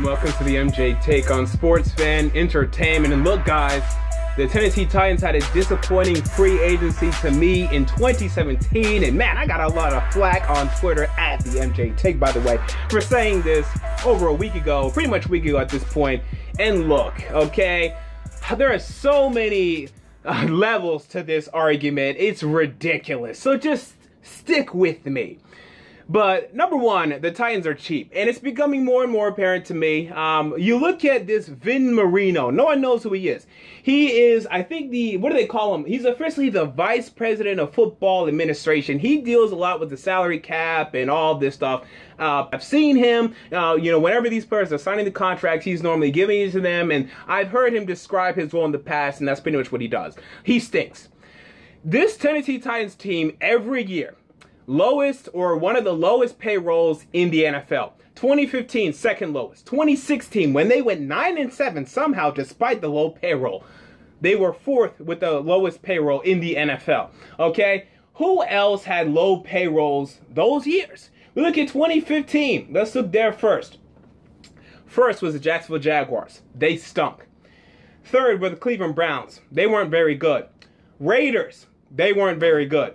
welcome to the MJ Take on Sports Fan Entertainment. And look, guys, the Tennessee Titans had a disappointing free agency to me in 2017. And man, I got a lot of flack on Twitter at the MJ Take, by the way, for saying this over a week ago, pretty much a week ago at this point. And look, okay, there are so many levels to this argument. It's ridiculous. So just stick with me. But number one, the Titans are cheap, and it's becoming more and more apparent to me. You look at this Vin Marino. No one knows who he is. He is, I think, what do they call him? He's officially the Vice President of Football Administration. He deals a lot with the salary cap and all this stuff. I've seen him, whenever these players are signing the contracts, he's normally giving it to them, and I've heard him describe his role in the past, and that's pretty much what he does. He stinks. This Tennessee Titans team, every year, lowest or one of the lowest payrolls in the NFL. 2015, second lowest. 2016, when they went 9-7 somehow despite the low payroll, they were fourth with the lowest payroll in the NFL. Okay? Who else had low payrolls those years? We look at 2015. Let's look there first. First was the Jacksonville Jaguars. They stunk. Third were the Cleveland Browns. They weren't very good. Raiders, they weren't very good.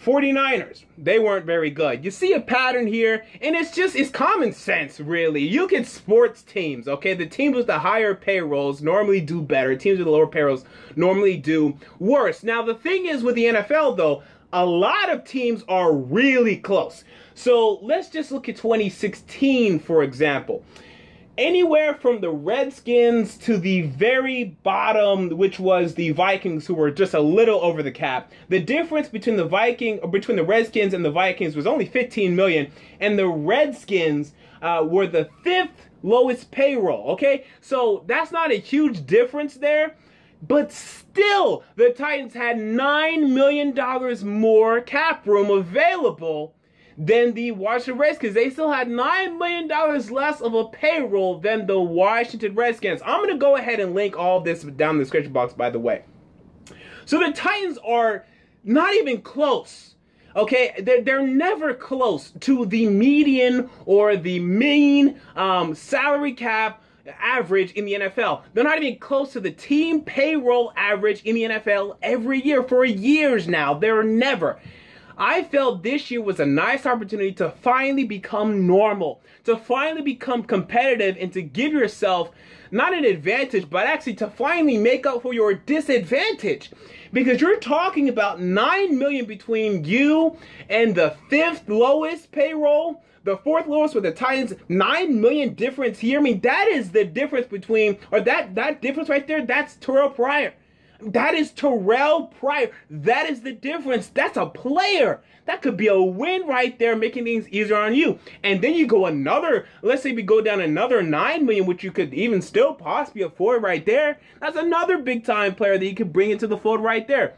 49ers, they weren't very good. You see a pattern here, and it's common sense, really. You get sports teams, okay? The teams with the higher payrolls normally do better. Teams with the lower payrolls normally do worse. Now, the thing is with the NFL, though, a lot of teams are really close. So let's just look at 2016, for example. Anywhere from the Redskins to the very bottom, which was the Vikings, who were just a little over the cap. The difference between the Redskins and the Vikings was only $15 million, and the Redskins were the fifth lowest payroll. Okay, so that's not a huge difference there, but still, the Titans had $9 million more cap room available than the Washington Redskins. They still had $9 million less of a payroll than the Washington Redskins. I'm going to go ahead and link all this down in the description box, by the way. So the Titans are not even close. Okay, they're never close to the median or the mean salary cap average in the NFL. They're not even close to the team payroll average in the NFL every year for years now. They're never. I felt this year was a nice opportunity to finally become normal, to finally become competitive, and to give yourself not an advantage, but actually to finally make up for your disadvantage. Because you're talking about $9 million between you and the fifth lowest payroll, the fourth lowest with the Titans. $9 million difference here. I mean, that is the difference between, or that difference right there, that's Terrell Pryor. That is Terrell Pryor. That is the difference. That's a player. That could be a win right there, making things easier on you. And then you go let's say we go down another $9 million, which you could even still possibly afford right there. That's another big time player that you could bring into the fold right there.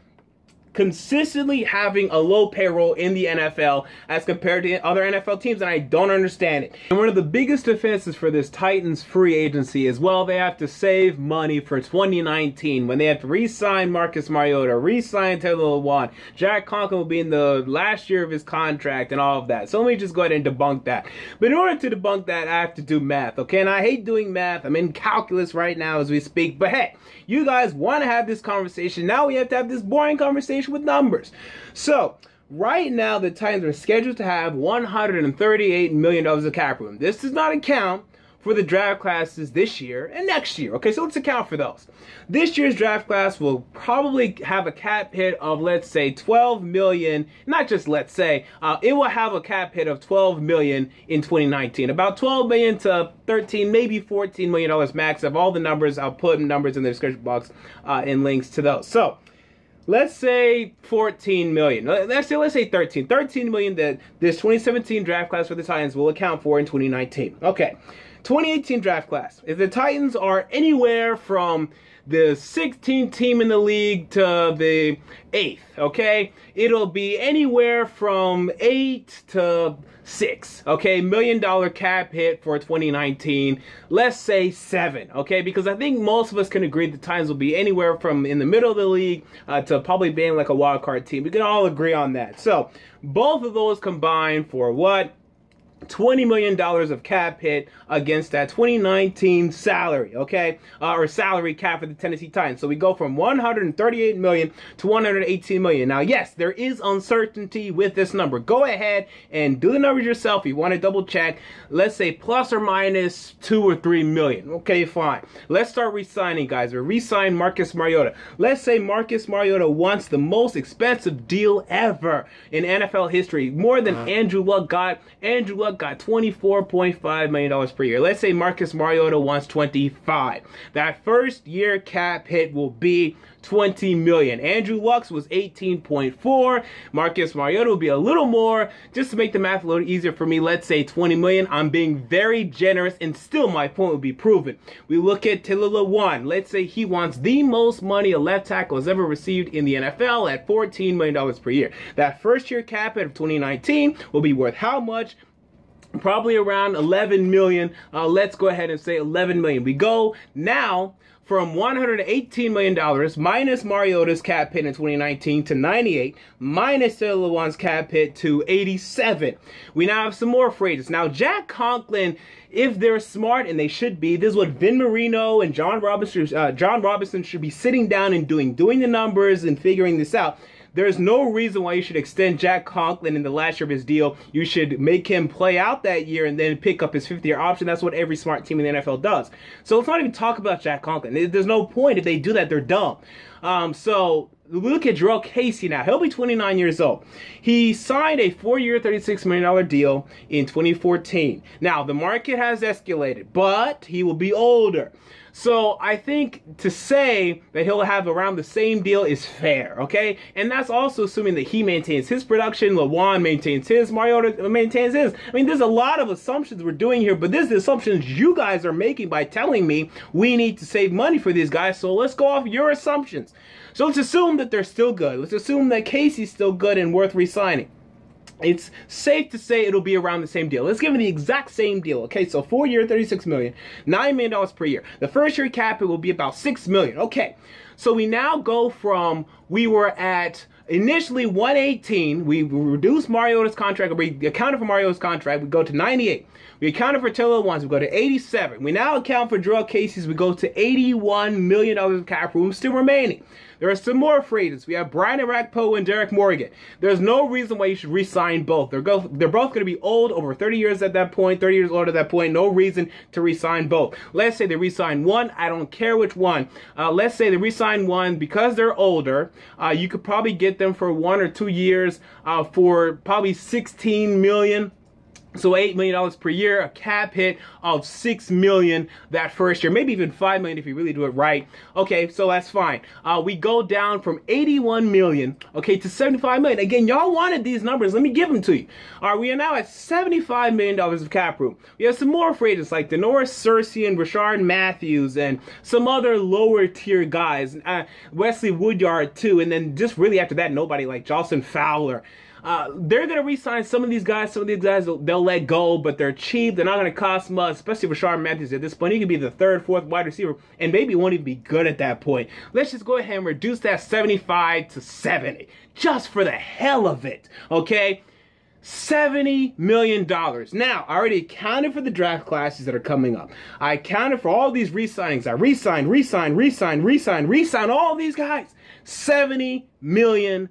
Consistently having a low payroll in the NFL as compared to other NFL teams, and I don't understand it. And one of the biggest defenses for this Titans free agency is, well, they have to save money for 2019 when they have to re-sign Marcus Mariota, re-sign Taylor Lewan. Jack Conklin will be in the last year of his contract and all of that. So let me just go ahead and debunk that. But in order to debunk that, I have to do math, okay? And I hate doing math. I'm in calculus right now as we speak. But hey, you guys want to have this conversation. Now we have to have this boring conversation with numbers. So right now the Titans are scheduled to have $138 million of cap room. This does not account for the draft classes this year and next year. Okay, so let's account for those. This year's draft class will probably have a cap hit of, let's say, $12 million. Not just let's say, it will have a cap hit of $12 million in 2019. About $12 million to $13, maybe $14 million max. Of all the numbers, I'll put numbers in the description box and links to those. So let's say 14 million. Let's say 13. 13 million that this 2017 draft class for the Titans will account for in 2019. Okay. 2018 draft class. If the Titans are anywhere from the 16th team in the league to the 8th, okay? It'll be anywhere from 8 to 6, okay? $1 million cap hit for 2019. Let's say 7, okay? Because I think most of us can agree the Titans will be anywhere from in the middle of the league to probably being like a wild card team. We can all agree on that. So both of those combined for what? $20 million of cap hit against that 2019 salary, okay? Or salary cap for the Tennessee Titans. So we go from $138 million to $118 million. Now, yes, there is uncertainty with this number. Go ahead and do the numbers yourself. If you want to double check, let's say plus or minus 2 or 3 million. Okay, fine. Let's start re-signing, guys. We're re-signing Marcus Mariota. Let's say Marcus Mariota wants the most expensive deal ever in NFL history. More than Andrew Luck got. Andrew Luck got $24.5 million per year. Let's say Marcus Mariota wants 25. That first year cap hit will be $20 million. Andrew Luck's was 18.4. Marcus Mariota will be a little more. Just to make the math a little easier for me, let's say $20 million. I'm being very generous, and still my point will be proven. We look at Taylor Lewan. Let's say he wants the most money a left tackle has ever received in the NFL at $14 million per year. That first year cap hit of 2019 will be worth how much? Probably around 11 million. Let's go ahead and say 11 million. We go now from $118 million minus Mariota's cap hit in 2019 to 98, minus Taylor Lewan's cap hit to 87. We now have some more phrases. Now, Jack Conklin, if they're smart, and they should be, this is what Vin Marino and John Robinson should be sitting down and doing the numbers and figuring this out. There's no reason why you should extend Jack Conklin in the last year of his deal. You should make him play out that year and then pick up his 5th-year option. That's what every smart team in the NFL does. So let's not even talk about Jack Conklin. There's no point. If they do that, they're dumb. So look at Jurrell Casey now. He'll be 29 years old. He signed a 4-year, $36 million deal in 2014. Now, the market has escalated, but he will be older. So I think to say that he'll have around the same deal is fair, okay? And that's also assuming that he maintains his production, Lewan maintains his, Mariota maintains his. I mean, there's a lot of assumptions we're doing here, but this is the assumptions you guys are making by telling me we need to save money for these guys. So let's go off your assumptions. So let's assume that they're still good. Let's assume that Casey's still good and worth re-signing. It's safe to say it'll be around the same deal. Let's give him the exact same deal. Okay, so 4-year, $36 million, $9 million per year. The first year cap, it will be about $6 million. Okay, so we now go from, we were at initially 118. We reduced Mariota's contract, or we accounted for Mariota's contract. We go to 98. We accounted for Taylor Lewan's. We go to 87. We now account for Jurrell Casey's. We go to $81 million of cap room still remaining. There are some more phrases. We have Brian Orakpo and Derek Morgan. There's no reason why you should re-sign both. They're both going to be old, over 30 years at that point, 30 years old at that point. No reason to re-sign both. Let's say they re-sign one. I don't care which one. Let's say they re-sign one because they're older. You could probably get them for 1 or 2 years for probably $16 million. So $8 million per year, a cap hit of $6 million that first year, maybe even $5 million if you really do it right. Okay, so that's fine. We go down from $81 million, okay, to $75 million. Again, y'all wanted these numbers. Let me give them to you. All right, we are now at $75 million of cap room. We have some more phrases like Denoris Cersei and Rashard Matthews and some other lower tier guys, Wesley Woodyard too, and then just really after that, nobody like Jocelyn Fowler. They're going to re-sign some of these guys. Some of these guys they'll let go, but they're cheap. They're not going to cost much, especially Rashard Matthews at this point. He could be the 3rd, 4th wide receiver, and maybe won't even be good at that point. Let's just go ahead and reduce that 75 to 70, just for the hell of it, okay? $70 million. Now, I already accounted for the draft classes that are coming up. I accounted for all these re-signings. I re-sign all these guys. $70 million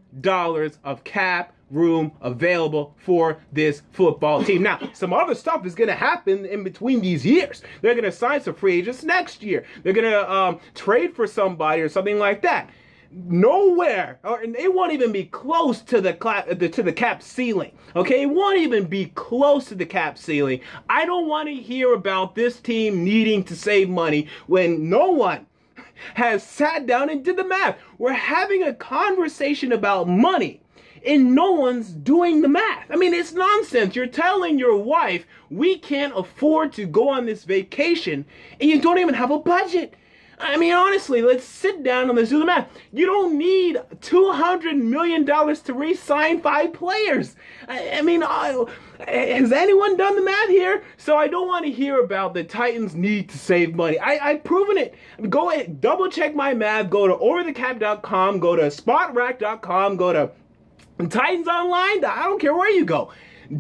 of cap room available for this football team. Now, some other stuff is going to happen in between these years. They're going to sign some free agents next year. They're going to trade for somebody or something like that. Nowhere, or it won't even be close to the cap ceiling. Okay, it won't even be close to the cap ceiling. I don't want to hear about this team needing to save money when no one has sat down and did the math. We're having a conversation about money and no one's doing the math. I mean, it's nonsense. You're telling your wife, we can't afford to go on this vacation, and you don't even have a budget. I mean, honestly, let's sit down and let's do the math. You don't need $200 million to re-sign 5 players. I mean, has anyone done the math here? So I don't want to hear about the Titans need to save money. I've proven it. Go ahead, double check my math. Go to overthecap.com, go to spotrack.com, go to Titans Online. I don't care where you go.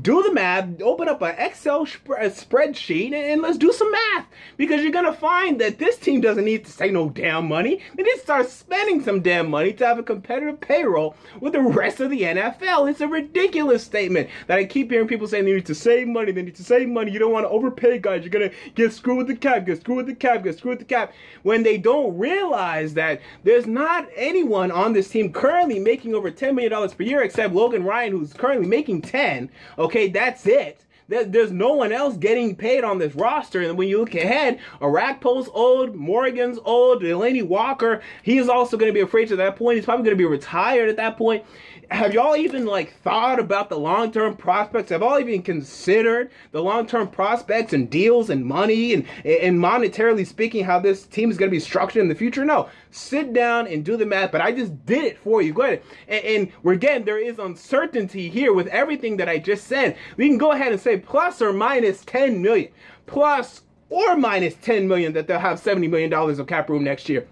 do the math, open up an Excel spreadsheet, and let's do some math. Because you're going to find that this team doesn't need to save no damn money. They need to start spending some damn money to have a competitive payroll with the rest of the NFL. It's a ridiculous statement that I keep hearing people saying they need to save money, they need to save money. You don't want to overpay guys. You're going to get screwed with the cap, get screwed with the cap, get screwed with the cap. When they don't realize that there's not anyone on this team currently making over $10 million per year except Logan Ryan, who's currently making 10. Okay, that's it. There's no one else getting paid on this roster. And when you look ahead, Arakpo's old, Morgan's old, Delaney Walker, he is also going to be a free agent at that point. He's probably going to be retired at that point. Have y'all even thought about the long-term prospects? Have y'all even considered the long-term prospects and deals and money and monetarily speaking how this team is going to be structured in the future? No. Sit down and do the math, but I just did it for you. Go ahead. And again, there is uncertainty here with everything that I just said. We can go ahead and say plus or minus 10 million. Plus or minus 10 million that they'll have $70 million of cap room next year.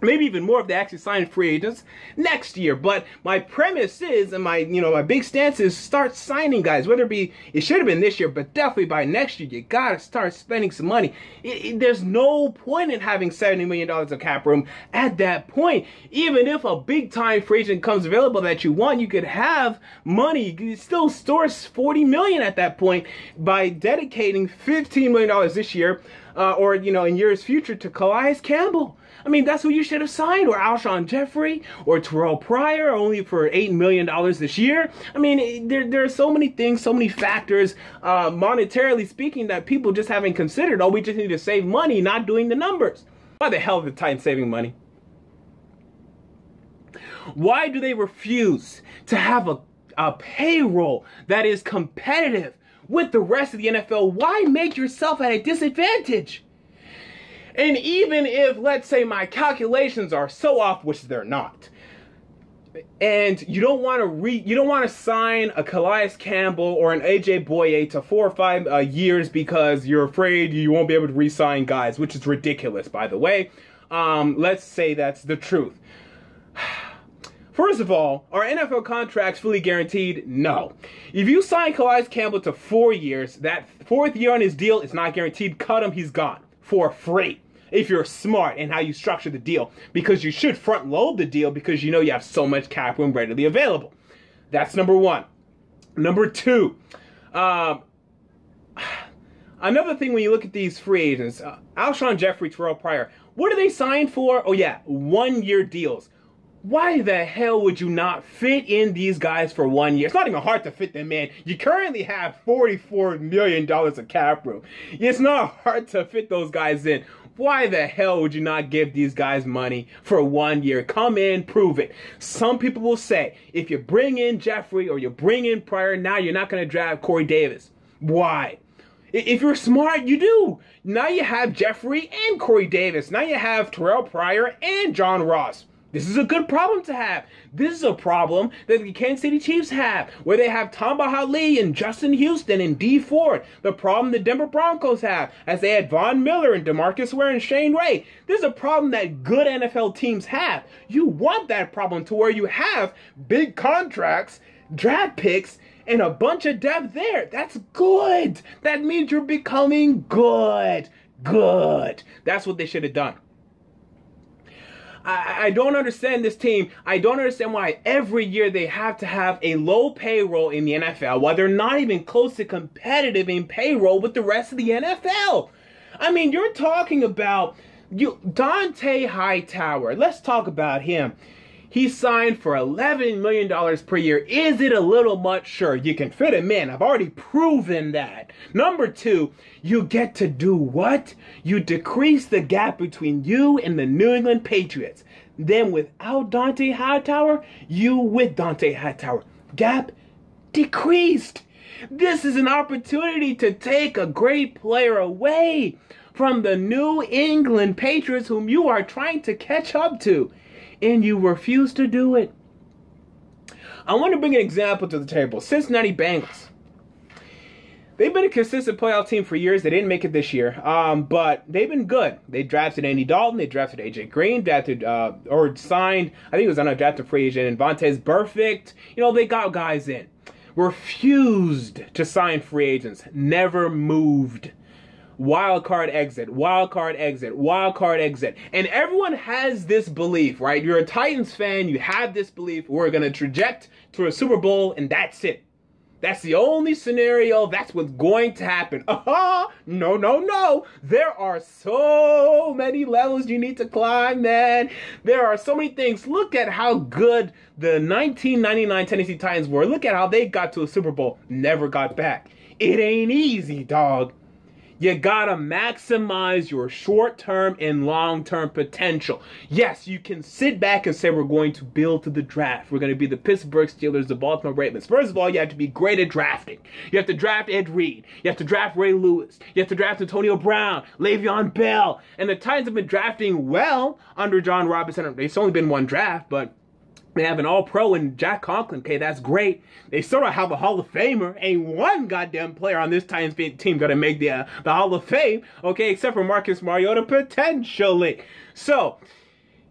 Maybe even more if they actually sign free agents next year. But my premise is, and my big stance is, start signing guys. Whether it should have been this year, but definitely by next year, you gotta start spending some money. There's no point in having $70 million of cap room at that point. Even if a big time free agent comes available that you want, you could have money. You could still store $40 million at that point by dedicating $15 million this year, or in years future to Calais Campbell. I mean, that's who you should have signed, or Alshon Jeffrey, or Terrell Pryor, only for $8 million this year. I mean, there are so many things, so many factors, monetarily speaking, that people just haven't considered. Oh, we just need to save money, not doing the numbers. Why the hell are the Titans saving money? Why do they refuse to have a payroll that is competitive with the rest of the NFL? Why make yourself at a disadvantage? And even if, let's say, my calculations are so off, which they're not, and you don't want to sign a Calais Campbell or an AJ Boye to 4 or 5 years because you're afraid you won't be able to re-sign guys, which is ridiculous, by the way. Let's say that's the truth. First of all, are NFL contracts fully guaranteed? No. If you sign Calais Campbell to 4 years, that 4th year on his deal is not guaranteed. Cut him, he's gone for free. If you're smart in how you structure the deal, because you should front load the deal because you have so much cap room readily available. That's number one. Number two, another thing when you look at these free agents, Alshon Jeffrey, Terrell Pryor, what do they sign for? Oh yeah, 1-year deals. Why the hell would you not fit in these guys for 1 year? It's not even hard to fit them in. You currently have $44 million of cap room. It's not hard to fit those guys in. Why the hell would you not give these guys money for 1 year? Come in, prove it. Some people will say, if you bring in Jeffrey or you bring in Pryor, now you're not going to draft Corey Davis. Why? If you're smart, you do. Now you have Jeffrey and Corey Davis. Now you have Terrell Pryor and John Ross. This is a good problem to have. This is a problem that the Kansas City Chiefs have, where they have Tamba Hali and Justin Houston and Dee Ford. The problem the Denver Broncos have, as they had Von Miller and DeMarcus Ware and Shane Ray. This is a problem that good NFL teams have. You want that problem to where you have big contracts, draft picks, and a bunch of depth there. That's good. That means you're becoming good. Good. That's what they should have done. I don't understand this team. I don't understand why every year they have to have a low payroll in the NFL, while they're not even close to competitive in payroll with the rest of the NFL. I mean, you're talking about Dont'a Hightower. Let's talk about him. He signed for $11 million per year. Is it a little much? Sure, you can fit him in. I've already proven that. Number two, you get to do what? You decrease the gap between you and the New England Patriots. Then without Dont'a Hightower, you with Dont'a Hightower. Gap decreased. This is an opportunity to take a great player away from the New England Patriots, whom you are trying to catch up to. And you refuse to do it. I want to bring an example to the table. Cincinnati Bengals. They've been a consistent playoff team for years. They didn't make it this year, but they've been good. They drafted Andy Dalton. They drafted AJ Green. Signed, I think it was an undrafted free agent, and Vontaze Burfict. They got guys in. refused to sign free agents, never moved. Wild card exit, wild card exit, wild card exit. And everyone has this belief, right? You're a Titans fan, you have this belief, we're going to traject to a Super Bowl, and that's it. That's the only scenario. That's what's going to happen. No, no, no. There are so many levels you need to climb, man. There are so many things. Look at how good the 1999 Tennessee Titans were. Look at how they got to a Super Bowl. Never got back. It ain't easy, dog. You gotta maximize your short-term and long-term potential. Yes, you can sit back and say we're going to build to the draft. We're going to be the Pittsburgh Steelers, the Baltimore Ravens. First of all, you have to be great at drafting. You have to draft Ed Reed. You have to draft Ray Lewis. You have to draft Antonio Brown, Le'Veon Bell. And the Titans have been drafting well under John Robinson. It's only been one draft, but they have an all-pro in Jack Conklin. Okay, that's great. They sort of have a Hall of Famer. Ain't one goddamn player on this Titans team going to make the Hall of Fame. Okay, except for Marcus Mariota, potentially. So,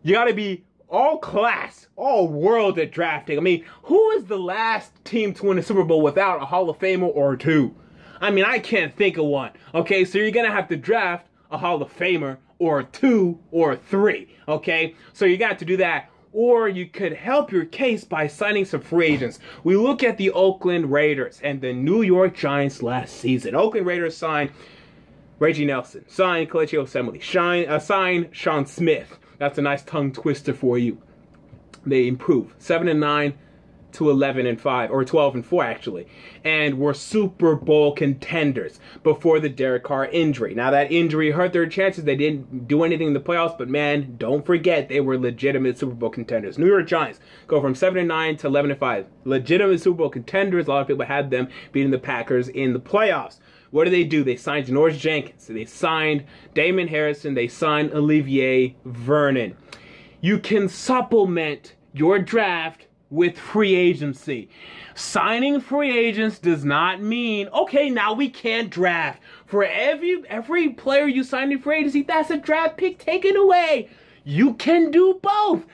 you got to be all class, all world at drafting. I mean, who is the last team to win a Super Bowl without a Hall of Famer or two? I mean, I can't think of one. Okay, so you're going to have to draft a Hall of Famer or two or three. Okay, so you got to do that. Or you could help your case by signing some free agents. We look at the Oakland Raiders and the New York Giants last season. Oakland Raiders signed Reggie Nelson, signed Kelechi Osemele, signed Sean Smith. That's a nice tongue twister for you. They improved 7-9 to 11-5, or 12-4 actually, and were Super Bowl contenders before the Derek Carr injury. Now that injury hurt their chances. They didn't do anything in the playoffs, but man, don't forget they were legitimate Super Bowl contenders. New York Giants go from 7-9 to 11-5, legitimate Super Bowl contenders. A lot of people had them beating the Packers in the playoffs. What do? They signed Janoris Jenkins. They signed Damon Harrison. They signed Olivier Vernon. You can supplement your draft with free agency. Signing free agents does not mean, okay, now we can't draft. For every player you sign in free agency, that's a draft pick taken away. You can do both.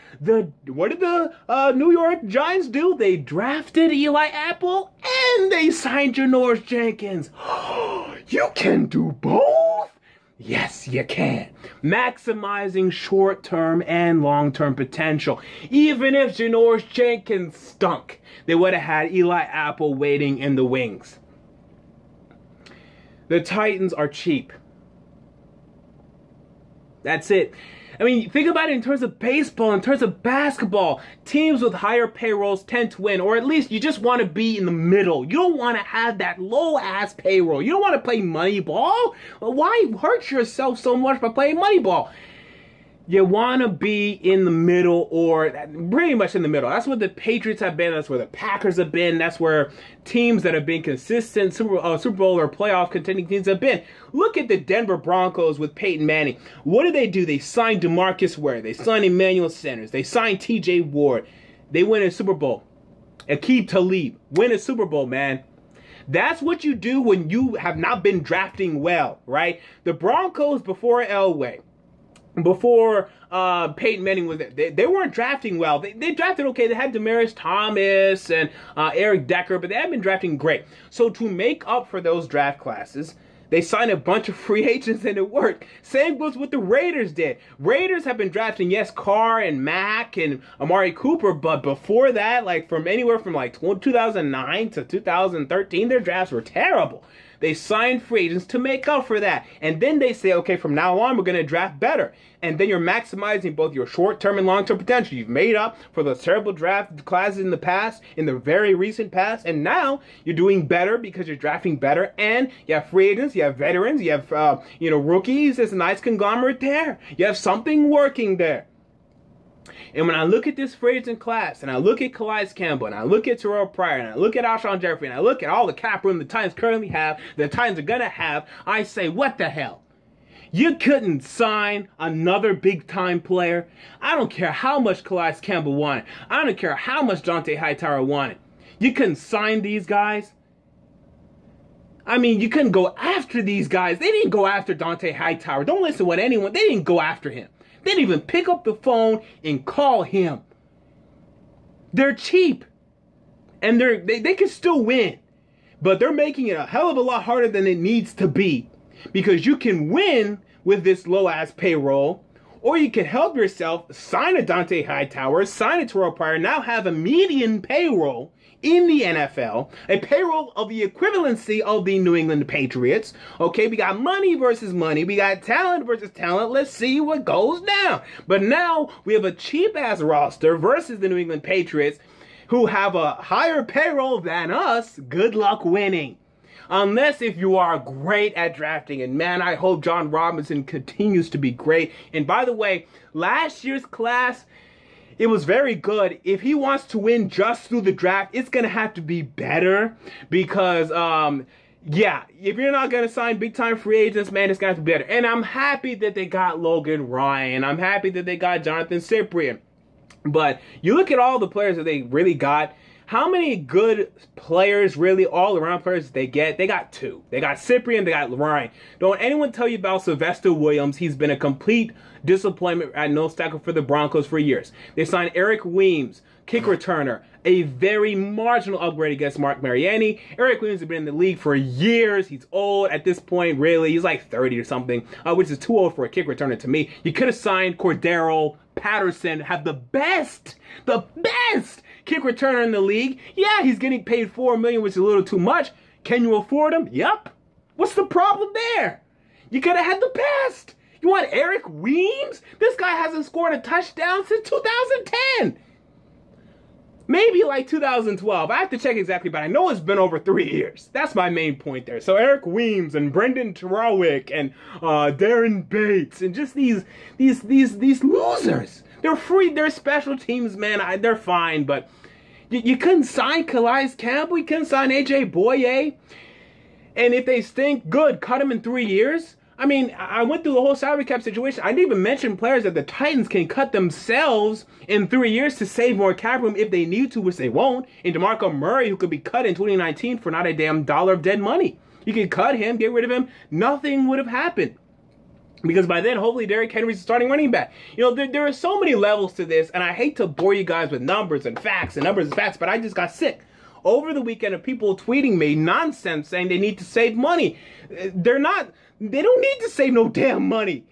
What did the New York Giants do? They drafted Eli Apple and they signed Janoris Jenkins. You can do both? Yes, you can. Maximizing short-term and long-term potential. Even if Janoris Jenkins stunk, they would have had Eli Apple waiting in the wings. The Titans are cheap. That's it. I mean, think about it in terms of baseball, in terms of basketball. Teams with higher payrolls tend to win, or at least you just want to be in the middle. You don't want to have that low-ass payroll. You don't want to play Moneyball. Well, why hurt yourself so much by playing Moneyball? You want to be in the middle, or pretty much in the middle. That's where the Patriots have been. That's where the Packers have been. That's where teams that have been consistent Super Bowl or playoff contending teams have been. Look at the Denver Broncos with Peyton Manning. What do? They signed DeMarcus Ware. They signed Emmanuel Sanders. They signed T.J. Ward. They win a Super Bowl. Aqib Talib. Win a Super Bowl, man. That's what you do when you have not been drafting well, right? The Broncos before Elway, before Peyton Manning was there, they weren't drafting well. They drafted okay. They had Demaryius Thomas and Eric Decker, but they haven't been drafting great. So to make up for those draft classes, they signed a bunch of free agents and it worked. Same goes with the Raiders did. Raiders have been drafting, yes, Carr and Mack and Amari Cooper, but before that, like from anywhere from like 2009 to 2013, their drafts were terrible. They signed free agents to make up for that. And then they say, okay, from now on, we're going to draft better. And then you're maximizing both your short-term and long-term potential. You've made up for the terrible draft classes in the past, in the very recent past. And now you're doing better because you're drafting better. And you have free agents, you have veterans, you have rookies. There's a nice conglomerate there. You have something working there. And when I look at this free agent class, and I look at Calais Campbell, and I look at Terrell Pryor, and I look at Alshon Jeffrey, and I look at all the cap room the Titans currently have, the Titans are going to have, I say, what the hell? You couldn't sign another big-time player? I don't care how much Calais Campbell wanted. I don't care how much Dont'a Hightower wanted. You couldn't sign these guys? I mean, you couldn't go after these guys. They didn't go after Dont'a Hightower. Don't listen to what anyone... They didn't go after him. They didn't even pick up the phone and call him. They're cheap. And they can still win. But they're making it a hell of a lot harder than it needs to be. Because you can win with this low-ass payroll, or you can help yourself, sign a Dante Hightower, sign a Terrell Pryor, now have a median payroll in the NFL, a payroll of the equivalency of the New England Patriots. Okay, we got money versus money, we got talent versus talent, let's see what goes down. But now we have a cheap-ass roster versus the New England Patriots, who have a higher payroll than us. Good luck winning. Unless if you are great at drafting. And man, I hope Jon Robinson continues to be great. And by the way, last year's class, it was very good. If he wants to win just through the draft, it's going to have to be better. Because, yeah, if you're not going to sign big-time free agents, man, it's going to have to be better. And I'm happy that they got Logan Ryan. I'm happy that they got Jonathan Cyprien. But you look at all the players that they really got. How many good players, really all-around players they get? They got two. They got Cyprien, they got Ryan. Don't anyone tell you about Sylvester Williams. He's been a complete disappointment at nose tackle for the Broncos for years. They signed Eric Weems, kick returner, a very marginal upgrade against Mark Mariani. Eric Weems has been in the league for years. He's old at this point, really. He's like 30 or something, which is too old for a kick returner to me. You could have signed Cordero Patterson, have the best kick returner in the league. Yeah, he's getting paid $4 million, which is a little too much. Can you afford him? Yep. What's the problem there? You could have had the best. You want Eric Weems? This guy hasn't scored a touchdown since 2010. Maybe like 2012. I have to check exactly, but I know it's been over 3 years. That's my main point there. So Eric Weems and Brendan Trawick and Darren Bates and just these losers. They're free. They're special teams, man. They're fine, but you couldn't sign Calais Campbell. You couldn't sign AJ Boye. And if they stink, good. Cut them in 3 years. I mean, I went through the whole salary cap situation. I didn't even mention players that the Titans can cut themselves in 3 years to save more cap room if they need to, which they won't. And DeMarco Murray, who could be cut in 2019 for not a damn dollar of dead money. You could cut him, get rid of him. Nothing would have happened. Because by then, hopefully, Derrick Henry's starting running back. You know, there are so many levels to this, and I hate to bore you guys with numbers and facts, but I just got sick over the weekend of people tweeting me nonsense saying they need to save money. They don't need to save no damn money.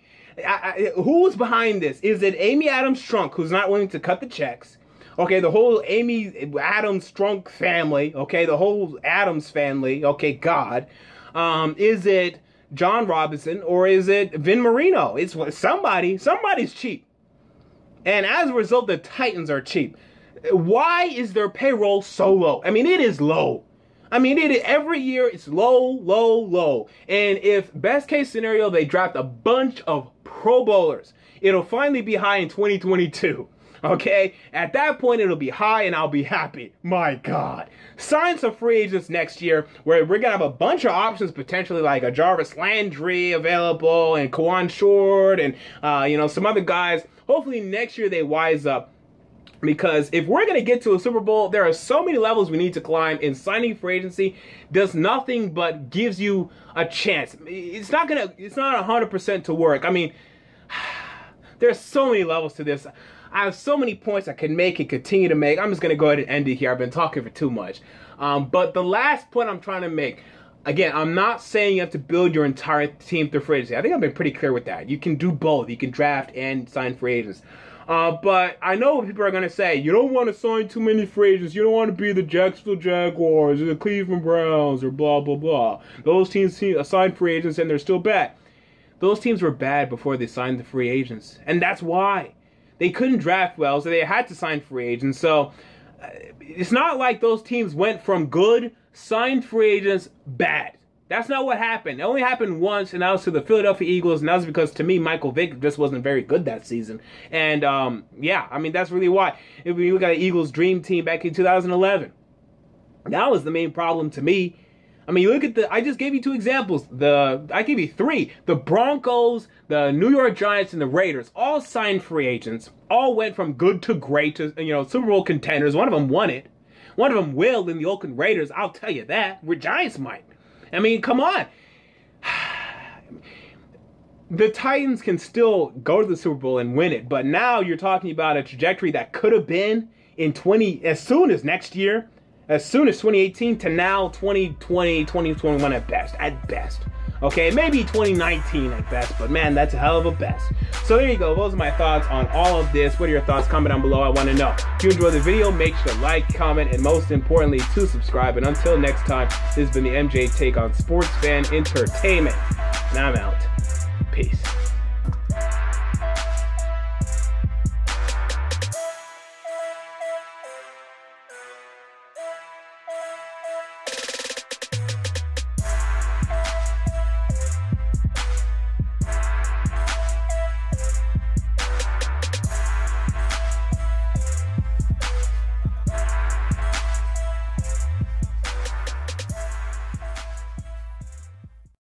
Who was behind this? Is it Amy Adams Strunk, who's not willing to cut the checks? Okay, the whole Amy Adams Strunk family. Okay, the whole Adams family. Okay, God. Is it Jon Robinson or is it Vin Marino? It's somebody. Somebody's cheap. And as a result, the Titans are cheap. Why is their payroll so low? I mean, it is low. I mean, every year it's low, low, low. And if best case scenario, they draft a bunch of Pro Bowlers, it'll finally be high in 2022. Okay? At that point, it'll be high and I'll be happy. My God. Sign some free agents next year where we're going to have a bunch of options, potentially like a Jarvis Landry available and Kawan Short and, some other guys. Hopefully next year they wise up. Because if we're going to get to a Super Bowl, there are so many levels we need to climb, and signing free agency does nothing but gives you a chance. It's not 100% to work. I mean, there's so many levels to this. I have so many points I can make and continue to make. I'm just going to go ahead and end it here. I've been talking for too much. But the last point I'm trying to make, again, I'm not saying you have to build your entire team through free agency. I think I've been pretty clear with that. You can do both. You can draft and sign free agents. But I know what people are going to say. You don't want to sign too many free agents. You don't want to be the Jacksonville Jaguars or the Cleveland Browns or blah, blah, blah. Those teams signed free agents and they're still bad. Those teams were bad before they signed the free agents. And that's why. They couldn't draft well, so they had to sign free agents. So it's not like those teams went from good, signed free agents, bad. That's not what happened. It only happened once, and that was to the Philadelphia Eagles, and that was because, to me, Michael Vick just wasn't very good that season. And, yeah, I mean, that's really why. If we look at the Eagles' dream team back in 2011, that was the main problem to me. I mean, you look at I just gave you two examples. I gave you three. The Broncos, the New York Giants, and the Raiders all signed free agents. All went from good to great to, Super Bowl contenders. One of them won it. One of them will in the Oakland Raiders. I'll tell you that. We're Giants might. I mean, come on. The Titans can still go to the Super Bowl and win it, but now you're talking about a trajectory that could have been in as soon as next year, as soon as 2018 to now 2020, 2021 at best. Okay, maybe 2019 at best, but man, that's a hell of a best. So there you go. Those are my thoughts on all of this. What are your thoughts? Comment down below. I want to know. If you enjoyed the video, make sure to like, comment, and most importantly, to subscribe. And until next time, this has been the MJ Take on Sports Fan Entertainment. And I'm out. Peace.